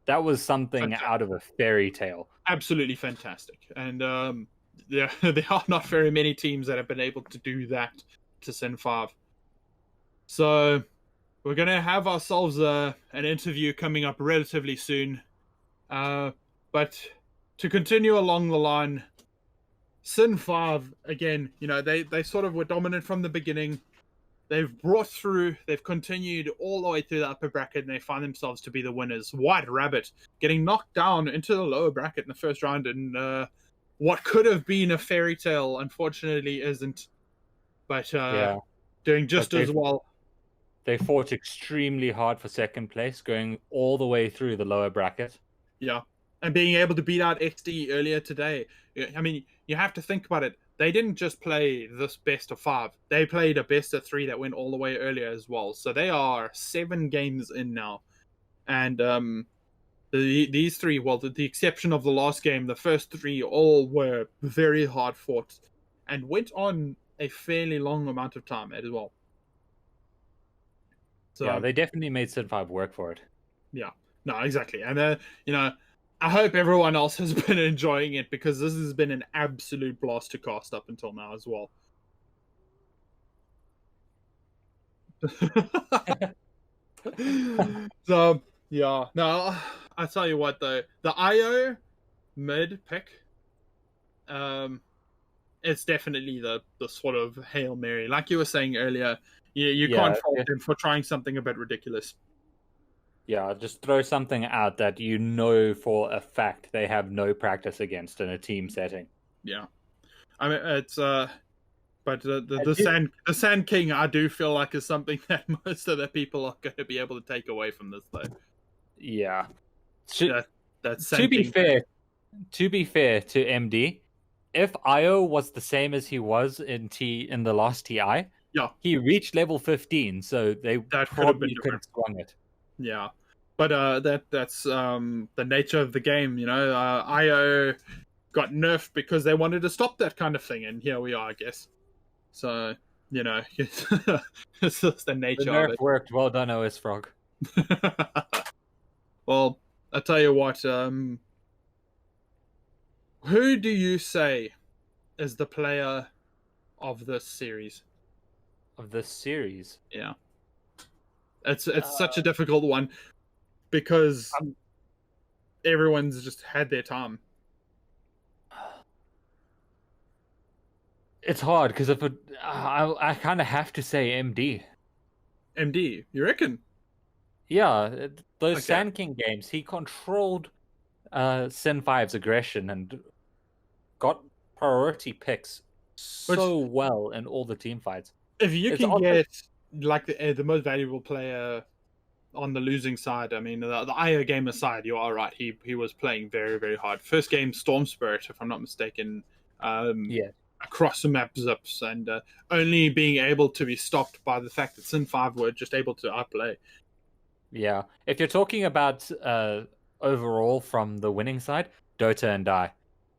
D: something fantastic. Out of a fairy tale.
C: Absolutely fantastic. And there are not very many teams that have been able to do that to Sin 5. So we're going to have ourselves an interview coming up relatively soon. But to continue along the line, Sin 5, again, they sort of were dominant from the beginning. They've brought through, they've continued all the way through the upper bracket, and they find themselves to be the winners. White Rabbit getting knocked down into the lower bracket in the first round, and what could have been a fairy tale, unfortunately, isn't. But doing just as well.
D: They fought extremely hard for second place, going all the way through the lower bracket.
C: Yeah, and being able to beat out XD earlier today. I mean, you have to think about it. They didn't just play this best of 5. They played a best of 3 that went all the way earlier as well. So they are 7 games in now. And these 3, well, the exception of the last game, the first 3 all were very hard fought and went on a fairly long amount of time as well. So,
D: yeah, they definitely made Sin 5 work for it.
C: Yeah, no, exactly. And, I hope everyone else has been enjoying it, because this has been an absolute blast to cast up until now as well. So, yeah. No, I tell you what, though. The IO mid pick, it's definitely the sort of Hail Mary. Like you were saying earlier, You
D: Yeah,
C: can't fault
D: yeah.
C: them for trying something a bit ridiculous.
D: Yeah, just throw something out that you know for a fact they have no practice against in a team setting.
C: Yeah, I mean it's but
D: I
C: the Sand King, I do feel like is something that most of the people are going to be able to take away from this, though.
D: Yeah. To,
C: That
D: to
C: Sand
D: be
C: King.
D: fair, to MD, if Io was the same as he was in the last TI,
C: Yeah,
D: he reached level 15, so they
C: that could have been
D: probably could
C: different.
D: have swung it.
C: Yeah, but that's the nature of the game, you know. IO got nerfed because they wanted to stop that kind of thing, and here we are, I guess. So you know, it's just the
D: The
C: nature of
D: nerf
C: it.
D: worked. Well done, OS Frog.
C: Well, I tell you what. Who do you say is the player of this series?
D: Of this series.
C: Yeah, it's such a difficult one because everyone's just had their time.
D: It's hard because if I kind of have to say MD.
C: MD, you reckon?
D: Yeah, those
C: Okay.
D: Sand King games, he controlled Sin 5's aggression and got priority picks so well in all the team fights.
C: If you
D: It's
C: can
D: odd
C: get like the most valuable player on the losing side, I mean the IO game aside, you are right. He was playing very, very hard. First game Storm Spirit, if I'm not mistaken,
D: yeah.
C: across the map zips, and only being able to be stopped by the fact that Sin 5 were just able to outplay.
D: Yeah. If you're talking about overall from the winning side, Dota and Die.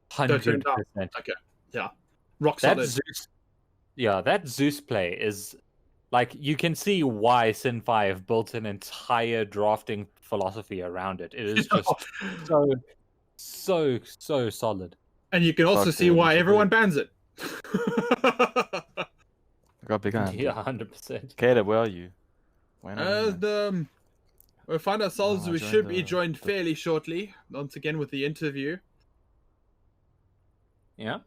C: Dota and
D: 100%.
C: Die. Okay, yeah, rock
D: That
C: solid.
D: Zeus, yeah, that Zeus play is like you can see why Sin 5 built an entire drafting philosophy around it. It is just so solid.
C: And you can also
E: Fuck
C: see
E: it,
C: why
E: it's
C: everyone bans it.
E: Got big hand.
D: Yeah, 100%.
E: Caleb, where are you? Why not in there?
C: We find ourselves,
E: Oh, I
C: we
E: joined
C: should be
E: the-
C: joined fairly shortly, once again with the interview.
D: Yeah.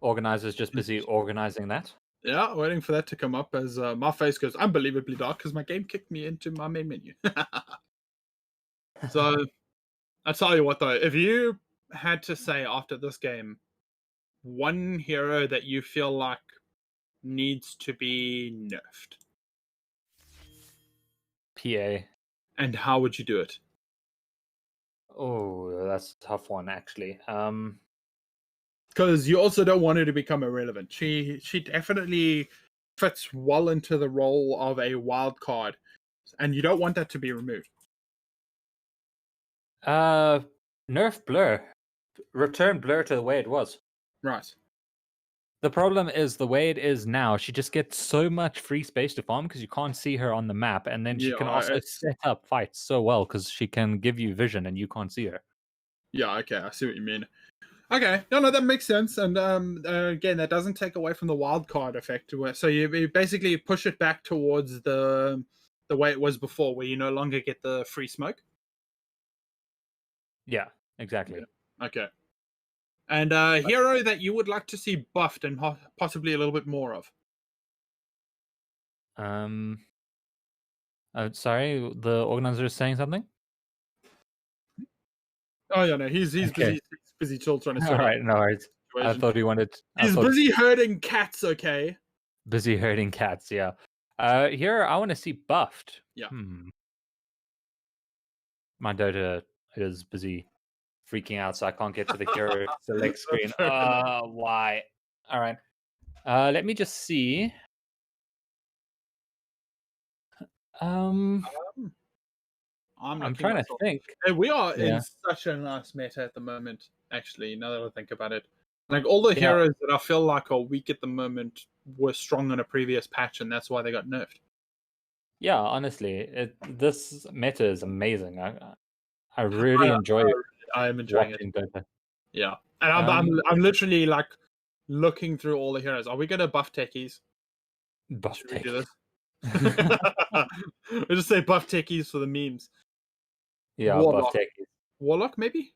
D: Organizers just busy organizing that.
C: Yeah, waiting for that to come up as my face goes unbelievably dark because my game kicked me into my main menu. So, I tell you what though, if you had to say after this game, one hero that you feel like needs to be nerfed,
D: PA.
C: and how would you do it?
D: Oh, that's a tough one actually.
C: Because you also don't want her to become irrelevant. She definitely fits well into the role of a wild card, and you don't want that to be removed.
D: Nerf Blur. Return Blur to the way it was.
C: Right.
D: The problem is the way it is now, she just gets so much free space to farm because you can't see her on the map, and then she
C: Yeah,
D: can also
C: it's-
D: set up fights so well because she can give you vision and you can't see her.
C: Yeah, okay, I see what you mean. Okay, no, that makes sense. And again, that doesn't take away from the wild card effect. So you basically push it back towards the way it was before, where you no longer get the free smoke.
D: Yeah, exactly.
C: Okay. And hero that you would like to see buffed and possibly a little bit more of.
D: Sorry, the organizer is saying something.
C: Oh yeah, no, he's
D: Okay.
C: busy still trying to
D: All
C: sort out
D: right, no worries.
C: the
D: I
C: situation.
D: thought he wanted.
C: He's busy herding cats. Okay.
D: Busy herding cats. Yeah. Here I want to see buffed.
C: Yeah.
D: My Dota is busy freaking out, so I can't get to the hero select screen.
C: Fair enough.
D: Why? All right. Let me just see.
C: I'm
D: I'm trying to think.
C: We are
D: Yeah.
C: in such a nice meta at the moment, actually, now that I think about it. Like, all the
D: Yeah.
C: heroes that I feel like are weak at the moment were strong in a previous patch, and that's why they got nerfed.
D: Yeah, honestly, this meta is amazing. I really enjoy
C: I am enjoying it.
D: watching Dota.
C: Yeah. And I'm literally, like, looking through all the heroes. Are we going to buff techies?
D: Buff
C: Should we do
D: tech.
C: this? We'll just say buff techies for the memes.
D: Yeah,
C: Warlock.
D: buff tech.
C: Warlock, maybe?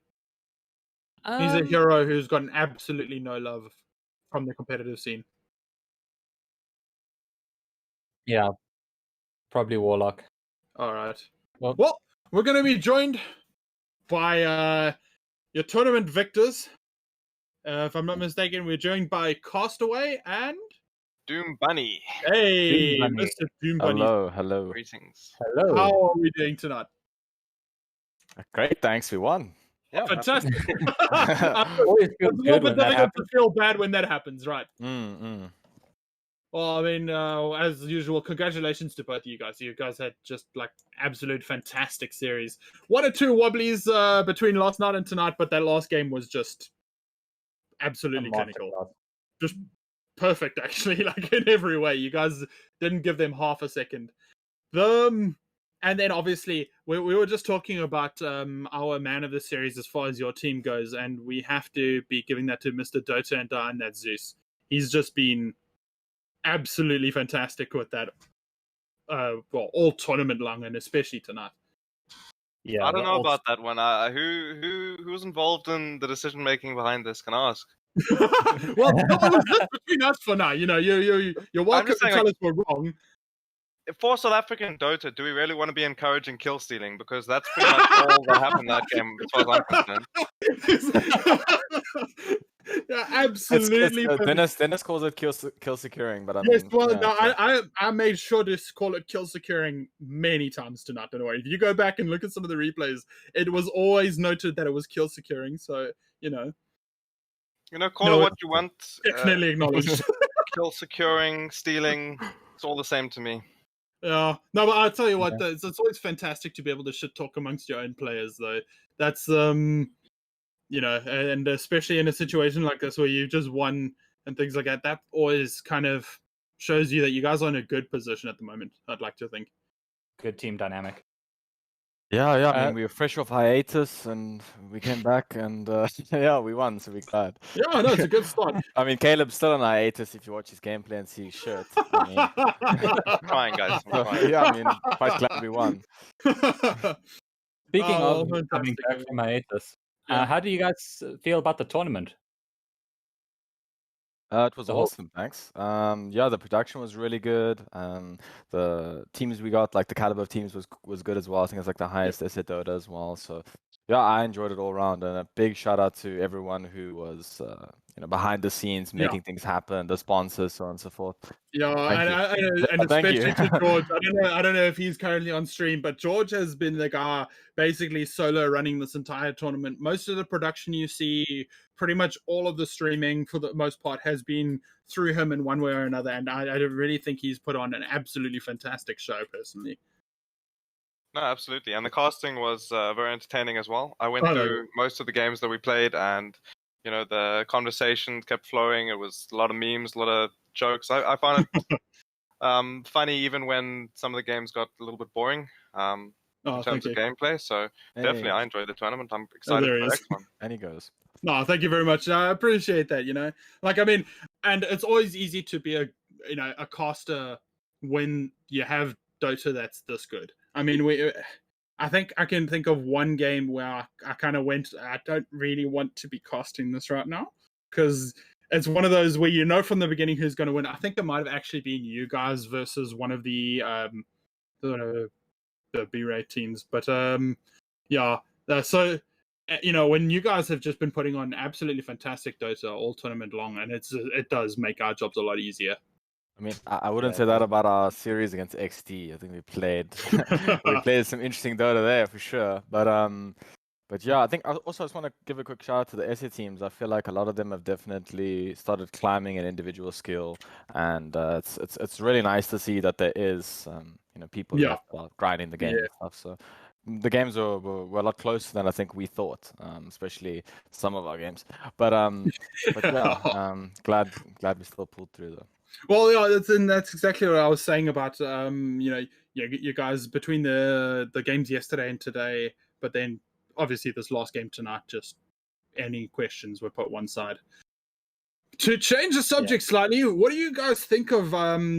C: He's a hero who's gotten absolutely no love from the competitive scene.
D: Yeah, probably Warlock.
C: All right.
D: Well-
C: Well, we're going to be joined by your tournament victors. If I'm not mistaken, we're joined by Castaway and
F: Doom Bunny.
C: hey,
D: Doom Bunny.
C: Mr. Doom Bunny.
E: Hello.
F: Greetings.
D: Hello.
C: How are we doing tonight?
E: Great, thanks. We won.
F: Yeah,
C: Fantastic.
D: Always feels
C: It's a little
D: good
C: bit
D: when that
C: difficult
D: happens.
C: to feel bad when that happens, right?
E: Mm.
C: Well, I mean, as usual, congratulations to both of you guys. You guys had just like absolute fantastic series. 1 or 2 wobblies between last night and tonight, but that last game was just absolutely clinical. Just perfect, actually, like in every way. You guys didn't give them half a second. And then obviously we were just talking about our man of the series as far as your team goes, and we have to be giving that to Mr. Dota and that Zeus. He's just been absolutely fantastic with that. All tournament long, and especially tonight.
D: Yeah,
F: I don't know about that one. Who's involved in the decision making behind this? Can I ask?
C: Well, that was just between us for now. You know, you're welcome
F: just
C: to
F: saying,
C: tell
F: like-
C: us we're wrong.
F: For South African Dota, do we really want to be encouraging kill stealing? Because that's pretty much all that happened that game, as far as I'm concerned.
C: Yeah, absolutely.
E: Dennis calls it kill securing, but I
C: Yes,
E: mean,
C: well,
E: yeah,
C: no,
E: sure.
C: I made sure to call it kill securing many times tonight. Don't worry. If you go back and look at some of the replays, it was always noted that it was kill securing. So
F: Call
C: No,
F: it what you want.
C: definitely acknowledged.
F: Kill securing, stealing, it's all the same to me.
C: Yeah, no, but I'll tell you what, it's always fantastic to be able to shit talk amongst your own players, though. That's and especially in a situation like this where you've just won and things like that, that always kind of shows you that you guys are in a good position at the moment. I'd like to think.
D: good team dynamic.
E: Yeah. I mean, we were fresh off hiatus, and we came back, and yeah, we won, so we're glad.
C: Yeah, no, it's a good start.
E: I mean, Caleb's still on hiatus. If you watch his gameplay and see his shirt, I mean,
F: I'm trying, guys. I'm trying.
E: yeah, I mean, quite glad we won.
D: Speaking
C: Oh,
D: of coming
C: fantastic.
D: back from hiatus,
C: Yeah.
D: how do you guys feel about the tournament?
E: It was
D: The whole-
E: awesome, thanks. Yeah, the production was really good. The teams we got, like the caliber of teams, was good as well. I think it's like the highest SA Dota as well. So yeah, I enjoyed it all around, and a big shout out to everyone who was behind the scenes making things happen, the sponsors, so on and so forth.
C: Yeah, and
E: Thank you.
C: especially to George. I don't know if he's currently on stream, but George has been the guy basically solo running this entire tournament. Most of the production you see, pretty much all of the streaming for the most part, has been through him in one way or another. And I really think he's put on an absolutely fantastic show, personally.
F: No, absolutely. And the casting was very entertaining as well. I went
C: Oh, no.
F: through most of the games that we played, and the conversation kept flowing. It was a lot of memes, a lot of jokes. I found it funny even when some of the games got a little bit boring in terms of gameplay. So definitely, I enjoyed the tournament. I'm excited
C: there
F: for
C: he
F: the
C: is.
F: next one.
E: And he goes.
C: No, thank you very much. I appreciate that. Like, I mean, and it's always easy to be a caster when you have Dota that's this good. I mean, I think I can think of one game where I kind of went, I don't really want to be casting this right now, because it's one of those where from the beginning who's going to win. I think it might have actually been you guys versus one of the B-rate teams, but yeah. So when you guys have just been putting on absolutely fantastic Dota all tournament long, and it does make our jobs a lot easier.
E: I mean, I wouldn't say that about our series against XT. I think we played some interesting Dota there for sure. But yeah, I think I just want to give a quick shout out to the SA teams. I feel like a lot of them have definitely started climbing an individual skill, and it's really nice to see that there is people who are grinding the game and stuff. So the games were a lot closer than I think we thought, especially some of our games. But yeah, glad we still pulled through though.
C: Well, yeah, that's exactly what I was saying about you guys between the games yesterday and today, but then obviously this last game tonight, just any questions were put one side. To change the subject slightly, what do you guys think of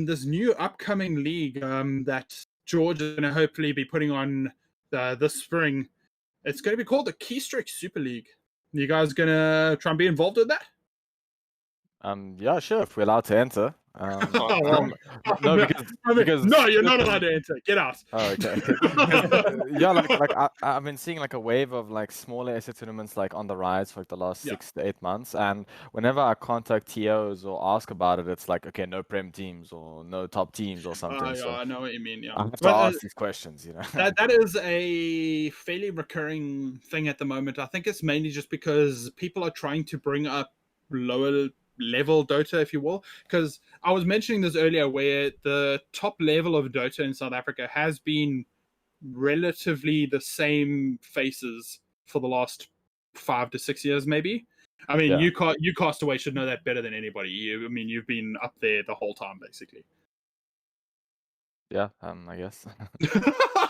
C: this new upcoming league that George is going to hopefully be putting on this spring? It's going to be called the Keystroke Super League. Are you guys going to try and be involved with that?
E: Yeah, sure. If we're allowed to enter,
C: Oh, well.
E: No, because
C: I mean,
E: because
C: no, you're not allowed to enter. Get out.
E: Oh, okay. 'Cause, yeah, I've been seeing like a wave of like smaller SA tournaments like on the rise for like the last
C: Yeah.
E: 6 to 8 months, and whenever I contact TOs or ask about it, it's like, okay, no prem teams or no top teams or something.
C: Yeah,
E: So
C: I know what you mean. Yeah,
E: I have to
C: But,
E: ask these questions, you know.
C: that is a fairly recurring thing at the moment. I think it's mainly just because people are trying to bring up lower level Dota, if you will. Because I was mentioning this earlier, where the top level of Dota in South Africa has been relatively the same faces for the last 5 to 6 years, maybe. I mean,
E: Yeah.
C: you Castaway should know that better than anybody. You've been up there the whole time, basically.
E: Yeah, I guess.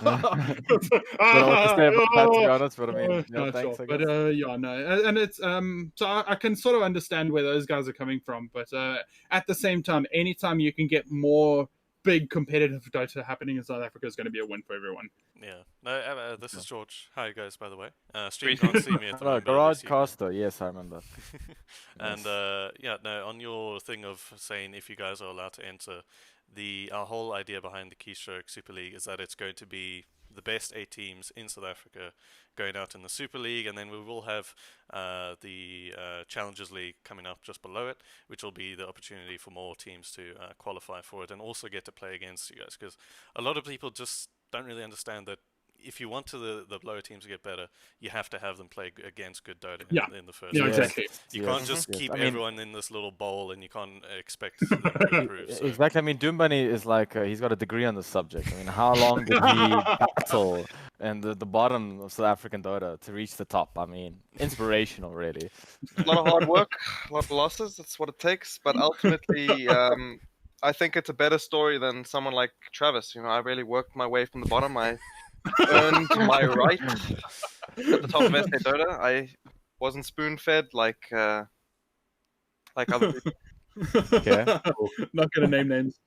C: Don't
E: Don't know what to say about that, to be honest, but I mean, yeah,
C: no,
E: thanks,
C: sure.
E: I guess.
C: But yeah, no, and it's so I can sort of understand where those guys are coming from, but at the same time, anytime you can get more big competitive Dota happening in South Africa is going to be a win for everyone.
G: Yeah. No, this is George. Hi guys, by the way. Stream can't see me at the
E: Hello,
G: moment. but
E: Garage
G: obviously you can.
E: Caster, yes, I remember.
G: And yeah, no, on your thing of saying if you guys are allowed to enter, our whole idea behind the Keystroke Super League is that it's going to be the best 8 teams in South Africa going out in the Super League, and then we will have the Challengers League coming up just below it, which will be the opportunity for more teams to qualify for it and also get to play against you guys, because a lot of people just don't really understand that if you want the lower teams to get better, you have to have them play against good Dota in the first
C: Yeah,
G: place.
C: exactly.
G: You can't just
E: Yes.
G: keep
E: I mean-
G: everyone in this little bowl and you can't expect them to improve. So.
E: Exactly. I mean, Doom Bunny is like he's got a degree on the subject. I mean, how long did he battle in the bottom of South African Dota to reach the top? I mean, inspirational, really.
F: A lot of hard work, a lot of losses. That's what it takes. But ultimately, I think it's a better story than someone like Travis. I really worked my way from the bottom. I earned my right at the top of SA Dota. I wasn't spoon-fed like other people.
E: Okay.
C: Not going to name names.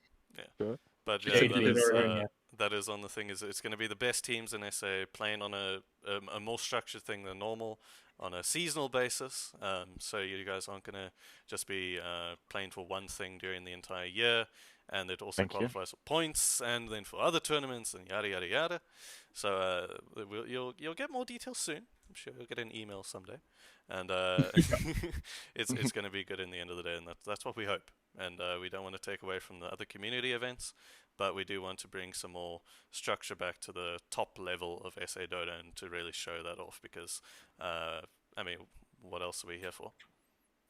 G: But
C: Yeah,
G: yeah,
C: you did already,
G: that is on the thing. Is it's going to be the best teams in SA playing on a more structured thing than normal, on a seasonal basis. So you guys aren't going to just be playing for one thing during the entire year, and it also
E: Thank you.
G: qualifies for points, and then for other tournaments, and yada yada yada. So you'll get more details soon. I'm sure you'll get an email someday, and it's going to be good in the end of the day, and that's what we hope. And we don't want to take away from the other community events, but we do want to bring some more structure back to the top level of SA Dota and to really show that off, because I mean, what else are we here for?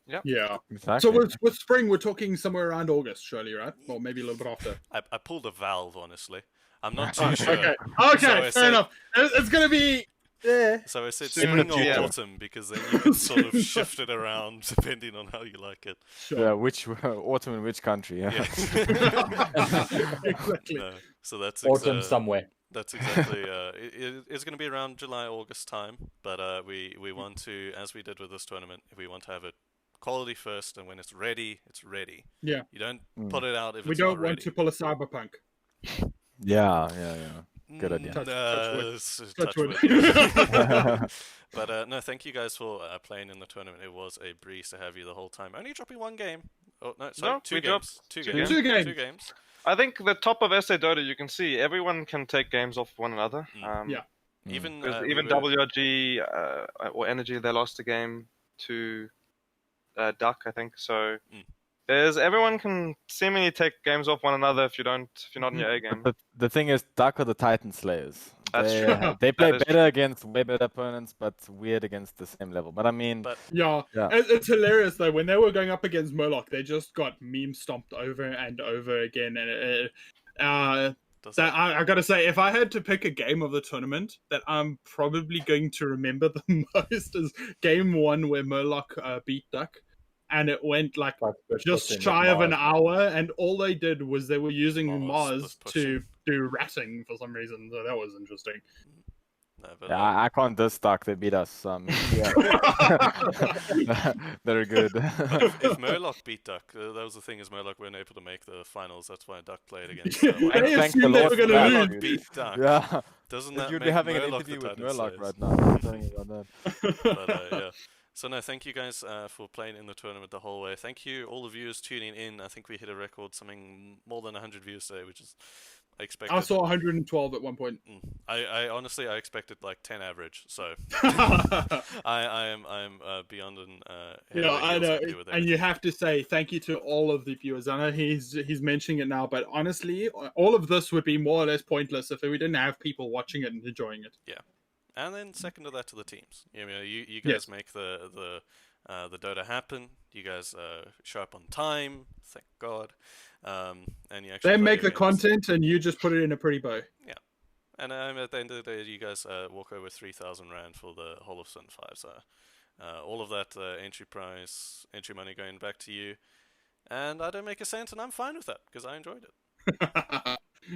C: Yeah.
E: Exactly.
C: So with spring, we're talking somewhere around August, surely, right? Or maybe a little bit after.
G: I pulled a valve, honestly. I'm not too sure.
C: Okay,
G: So I
C: fair
G: said-
C: enough. It's going to be... Yeah.
G: So I said
F: Soon
G: spring or
F: PM.
G: autumn, because then you can sort of shift it around depending on how you like it.
E: Yeah, which autumn in which country? Yeah.
C: Exactly.
G: No, so that's
D: Autumn somewhere.
G: That's exactly. It's going to be around July, August time, but we want to, as we did with this tournament, we want to have it quality first, and when it's ready, it's ready.
C: Yeah.
G: You don't put it out if
C: We
G: it's
C: don't
G: not
C: want
G: ready.
C: to pull a cyberpunk.
E: Yeah. Good idea.
C: Touch
G: Touch
C: wood.
G: wood. But no, thank you guys for playing in the tournament. It was a breeze to have you the whole time. Only dropping one game. Oh no, sorry,
F: No,
G: two
F: we
G: games.
F: dropped
G: Two
F: two
G: games.
C: games. Two games.
G: Two games.
F: I think the top of SA Dota, you can see everyone can take games off one another.
C: Yeah.
G: Even
F: Because
G: we
F: even
G: were-
F: WRG or Energy, they lost a game to Duck, I think. So everyone can seemingly take games off one another if you're not in your A game.
E: But the thing is, Duck are the Titan Slayers.
F: That's
E: they,
F: true.
E: They play
F: That is
E: better against way better opponents, but weird against the same level. But I mean,
G: But
C: Yeah.
E: Yeah.
C: It's hilarious though. When they were going up against Murloc, they just got meme stomped over and over again. And I gotta say, if I had to pick a game of the tournament that I'm probably going to remember the most is game 1 where Murloc beat Duck, and it went like just shy of an hour, and all they did was they were using
G: Mars
C: Mars
G: was
C: to do ratting for some reason. So that was interesting.
G: no, but
E: yeah, I can't diss Duck. They beat us. Yeah. They're good.
G: if Murloc beat Duck, that was the thing, is Murloc weren't able to make the finals. That's why Duck played against
C: Yeah,
G: them.
C: they
E: Thanks
C: assumed
E: a
C: they
E: lot
C: were
E: for
C: going to
E: that,
C: lose.
G: Murloc
E: dude.
G: beat Duck.
E: Yeah.
G: Doesn't that
E: You'd
G: make
E: be having an
G: Murloc
E: interview
G: the
E: with
G: Titan
E: Murloc
G: Slayers?
E: right now. I'm telling you about that.
G: But yeah. So no, thank you guys for playing in the tournament the whole way. Thank you, all the viewers tuning in. I think we hit a record, something more than 100 views today, which is I expected.
C: I saw 112 at one point.
G: I honestly I expected like 10 average. So I'm beyond an
C: Yeah, I know,
G: happy with
C: and you
G: everything.
C: have to say thank you to all of the viewers. I know he's mentioning it now, but honestly, all of this would be more or less pointless if we didn't have people watching it and enjoying it.
G: Yeah, and then second to that to the teams. You know, you guys
C: Yes.
G: make the Dota happen. You guys show up on time. Thank God. And you actually
C: They
G: play
C: make
G: your
C: the
G: games.
C: content, and you just put it in a pretty bow.
G: And at the end of the day, you guys walk over 3,000 rand for the whole of Sin 5. So all of that entry price, entry money going back to you. And I don't make a cent, and I'm fine with that because I enjoyed it.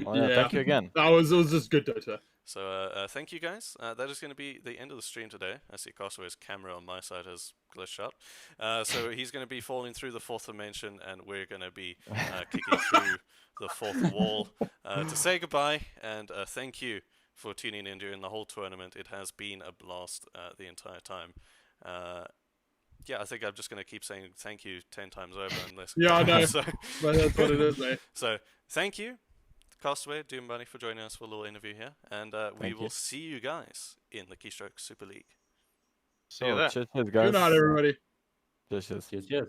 E: Oh, yeah, thank you again.
C: It was just good Dota.
G: So thank you guys. That is going to be the end of the stream today. I see Castaway's camera on my side has glitched out. So he's going to be falling through the fourth dimension, and we're going to be kicking through the fourth wall to say goodbye. And thank you for tuning in during the whole tournament. It has been a blast the entire time. Yeah, I think I'm just going to keep saying thank you 10 times over. Unless
C: Yeah, I know.
G: so,
C: But that's what it is, mate.
G: so thank you, Castaway, Doom Bunny, for joining us for a little interview here, and we
E: Thank
G: will
E: you.
G: see you guys in the Keystroke Super League.
F: See you there.
E: Cheers, guys.
C: Good night, everybody.
E: Cheers.
D: Yes.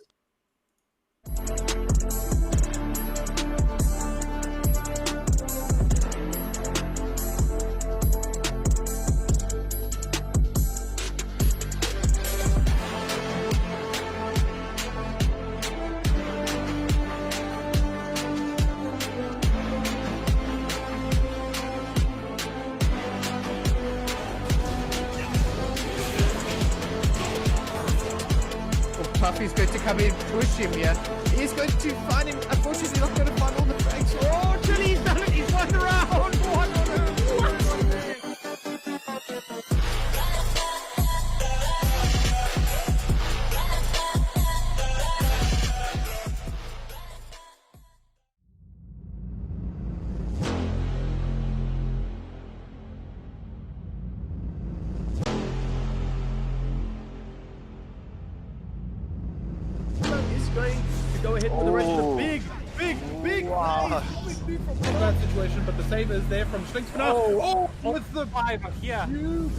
H: Puffy's going to come in, push him, yeah. He's going to find him. Unfortunately, not going to find all the frags. Oh, Chili's done it. He's won around. One on is going to go ahead with the rest of the big plays coming through from
C: Bad situation, but the save is there from Slinks for now.
D: Oh,
C: with the
D: five here.
C: huge